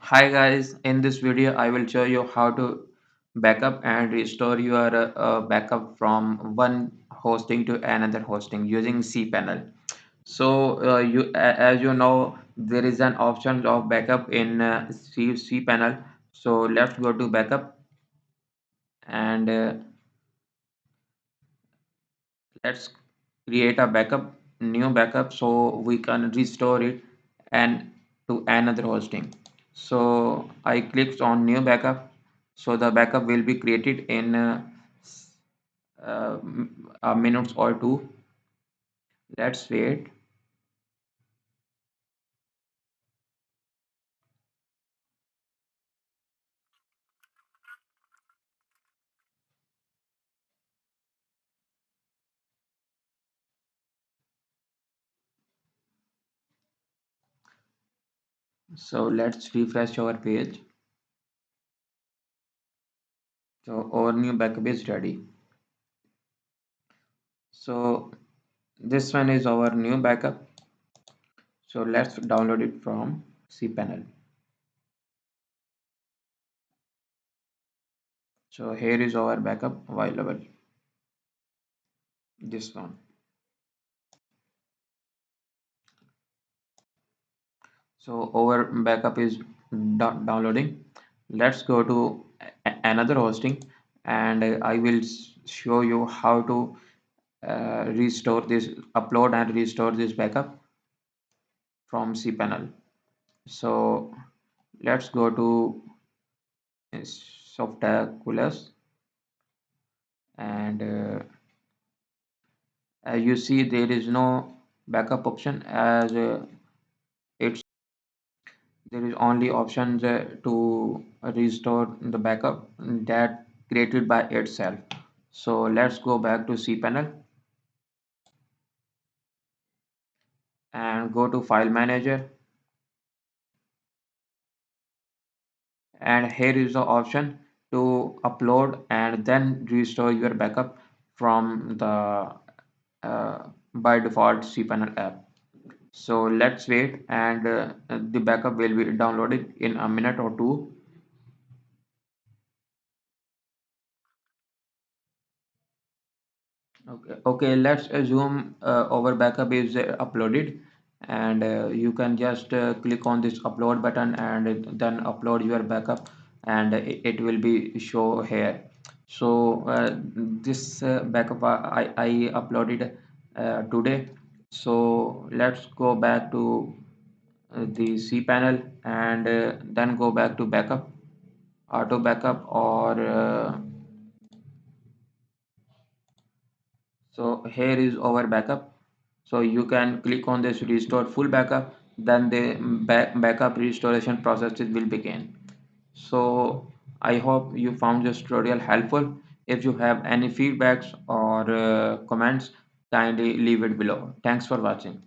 Hi guys, in this video I will show you how to backup and restore your backup from one hosting to another hosting using cPanel. So as you know, there is an option of backup in cPanel. So let's go to backup and let's create a new backup so we can restore it and to another hosting. So I clicked on new backup, so the backup will be created in a minute or two. Let's wait. So let's refresh our page. So our new backup is ready. So this one is our new backup. So let's download it from cPanel. So here is our backup available. This one. So our backup is downloading. Let's go to another hosting and I will show you how to restore this, upload and restore this backup from cPanel. So let's go to Softaculous and as you see there is no backup option as it's there is only options to restore the backup that created by itself. So let's go back to cPanel and go to file manager, and here is the option to upload and then restore your backup from the by default cPanel app. So let's wait and the backup will be downloaded in a minute or two. Okay, let's assume our backup is uploaded, and you can just click on this upload button and then upload your backup, and it will be show here. So this backup I uploaded today. So let's go back to the cPanel and then go back to backup, auto backup, or so here is our backup. So you can click on this restore full backup, then the backup restoration process will begin. So I hope you found this tutorial helpful. If you have any feedbacks or comments, kindly leave it below. Thanks for watching.